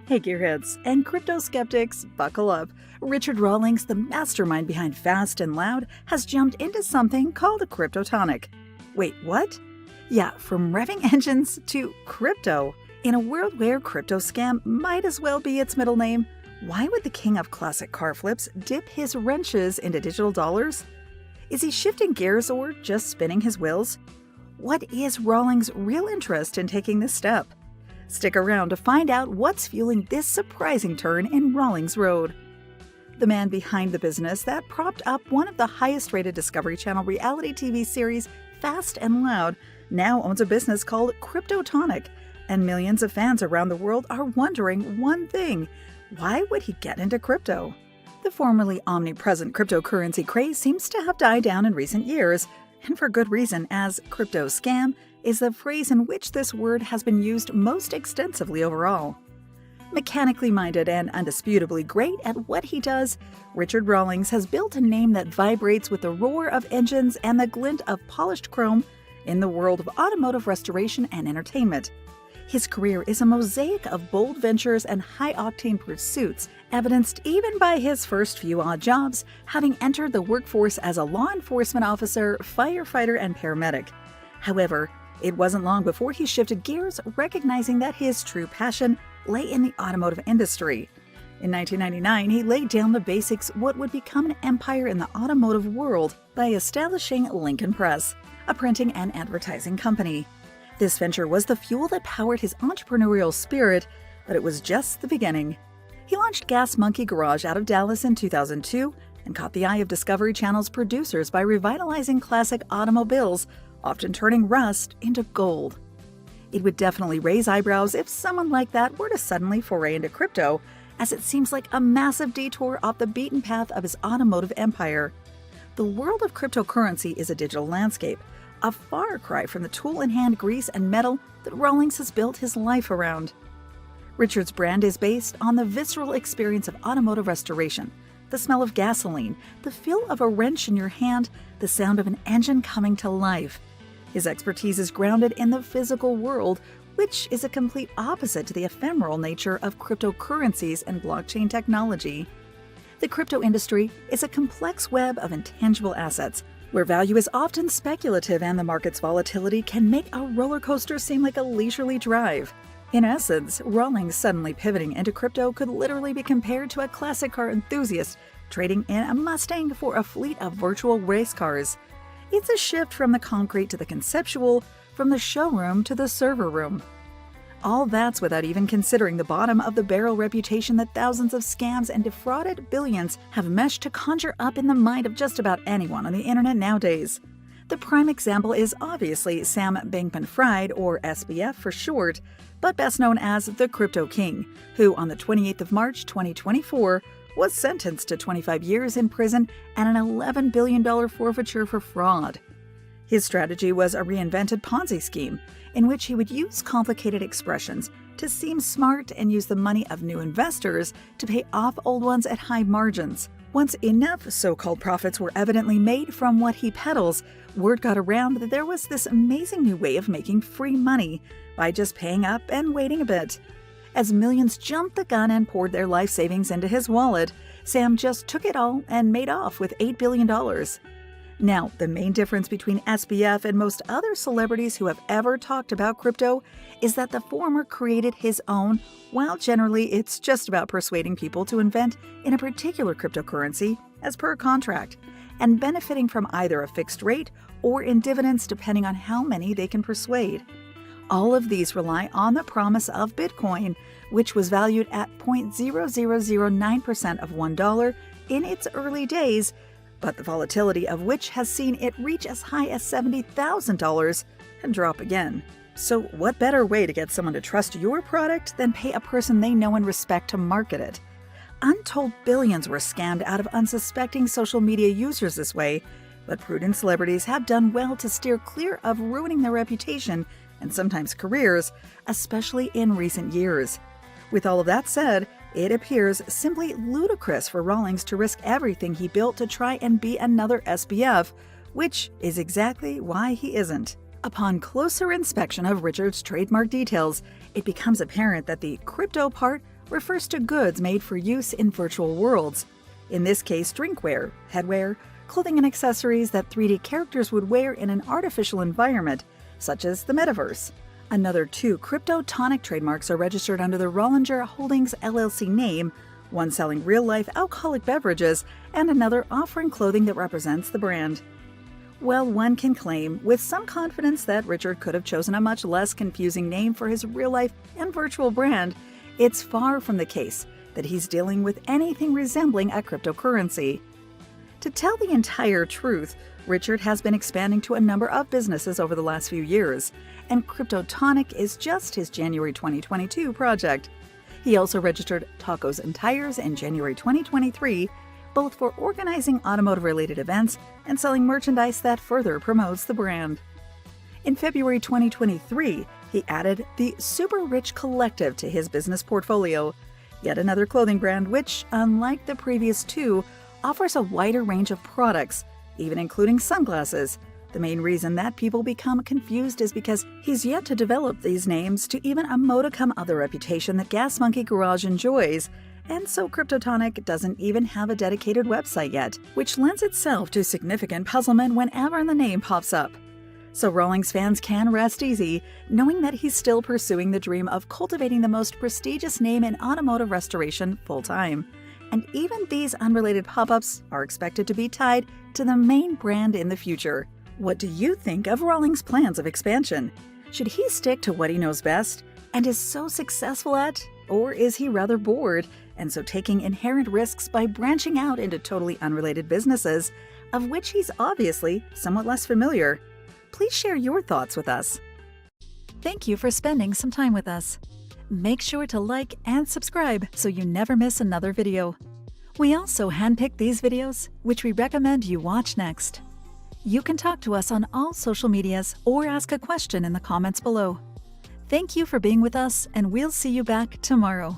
Hey gearheads and crypto skeptics, buckle up. Richard Rawlings, the mastermind behind Fast and Loud, has jumped into something called a CRYPTOTONIC. Wait, what? Yeah, from revving engines to crypto. In a world where crypto scam might as well be its middle name, why would the king of classic car flips dip his wrenches into digital dollars? Is he shifting gears or just spinning his wheels? What is Rawlings' real interest in taking this step? Stick around to find out what's fueling this surprising turn in Rawlings' road. The man behind the business that propped up one of the highest-rated Discovery Channel reality TV series, Fast and Loud, now owns a business called CRYPTOTONIC, and millions of fans around the world are wondering one thing: why would he get into crypto? The formerly omnipresent cryptocurrency craze seems to have died down in recent years, and for good reason, as crypto scam is the phrase in which this word has been used most extensively overall. Mechanically minded and undisputably great at what he does, Richard Rawlings has built a name that vibrates with the roar of engines and the glint of polished chrome in the world of automotive restoration and entertainment. His career is a mosaic of bold ventures and high-octane pursuits, evidenced even by his first few odd jobs, having entered the workforce as a law enforcement officer, firefighter, and paramedic. However, it wasn't long before he shifted gears, recognizing that his true passion lay in the automotive industry. In 1999, he laid down the basics what would become an empire in the automotive world by establishing Lincoln Press, a printing and advertising company. This venture was the fuel that powered his entrepreneurial spirit, but it was just the beginning. He launched Gas Monkey Garage out of Dallas in 2002 and caught the eye of Discovery Channel's producers by revitalizing classic automobiles, often turning rust into gold. It would definitely raise eyebrows if someone like that were to suddenly foray into crypto, as it seems like a massive detour off the beaten path of his automotive empire. The world of cryptocurrency is a digital landscape, a far cry from the tool-in-hand grease and metal that Rawlings has built his life around. Richard's brand is based on the visceral experience of automotive restoration, the smell of gasoline, the feel of a wrench in your hand, the sound of an engine coming to life. His expertise is grounded in the physical world, which is a complete opposite to the ephemeral nature of cryptocurrencies and blockchain technology. The crypto industry is a complex web of intangible assets, where value is often speculative and the market's volatility can make a roller coaster seem like a leisurely drive. In essence, Rawlings suddenly pivoting into crypto could literally be compared to a classic car enthusiast trading in a Mustang for a fleet of virtual race cars. It's a shift from the concrete to the conceptual, from the showroom to the server room. All that's without even considering the bottom of the barrel reputation that thousands of scams and defrauded billions have meshed to conjure up in the mind of just about anyone on the internet nowadays. The prime example is obviously Sam Bankman-Fried, or SBF for short, but best known as the Crypto King, who on the 28th of March 2024 was sentenced to 25 years in prison and an $11 billion forfeiture for fraud. His strategy was a reinvented Ponzi scheme, in which he would use complicated expressions to seem smart and use the money of new investors to pay off old ones at high margins. Once enough so-called profits were evidently made from what he peddles, word got around that there was this amazing new way of making free money by just paying up and waiting a bit. As millions jumped the gun and poured their life savings into his wallet, Sam just took it all and made off with $8 billion. Now, the main difference between SBF and most other celebrities who have ever talked about crypto is that the former created his own, while generally it's just about persuading people to invest in a particular cryptocurrency as per contract, and benefiting from either a fixed rate or in dividends depending on how many they can persuade. All of these rely on the promise of Bitcoin, which was valued at 0.0009% of $1 in its early days, but the volatility of which has seen it reach as high as $70,000 and drop again. So what better way to get someone to trust your product than pay a person they know and respect to market it? Untold billions were scammed out of unsuspecting social media users this way, but prudent celebrities have done well to steer clear of ruining their reputation and sometimes careers, especially in recent years. With all of that said, it appears simply ludicrous for Rawlings to risk everything he built to try and be another SBF, which is exactly why he isn't. Upon closer inspection of Richard's trademark details, it becomes apparent that the crypto part refers to goods made for use in virtual worlds. In this case, drinkware, headwear, clothing and accessories that 3D characters would wear in an artificial environment, such as the Metaverse. Another 2 CRYPTOTONIC trademarks are registered under the Rawlings Holdings LLC name, one selling real-life alcoholic beverages and another offering clothing that represents the brand. Well, one can claim with some confidence that Richard could have chosen a much less confusing name for his real-life and virtual brand. It's far from the case that he's dealing with anything resembling a cryptocurrency. To tell the entire truth, Richard has been expanding to a number of businesses over the last few years, and CRYPTOTONIC is just his January 2022 project. He also registered Tacos and Tires in January 2023, both for organizing automotive-related events and selling merchandise that further promotes the brand. In February 2023, he added the Super Rich Collective to his business portfolio, yet another clothing brand which, unlike the previous 2, offers a wider range of products, even including sunglasses. The main reason that people become confused is because he's yet to develop these names to even a modicum of the reputation that Gas Monkey Garage enjoys, and so CRYPTOTONIC doesn't even have a dedicated website yet, which lends itself to significant puzzlement whenever the name pops up. So Rawlings fans can rest easy, knowing that he's still pursuing the dream of cultivating the most prestigious name in automotive restoration full-time. And even these unrelated pop-ups are expected to be tied to the main brand in the future. What do you think of Rawlings' plans of expansion? Should he stick to what he knows best and is so successful at, or is he rather bored and so taking inherent risks by branching out into totally unrelated businesses, of which he's obviously somewhat less familiar? Please share your thoughts with us. Thank you for spending some time with us. Make sure to like and subscribe so you never miss another video. We also handpick these videos, which we recommend you watch next. You can talk to us on all social medias or ask a question in the comments below. Thank you for being with us, and we'll see you back tomorrow.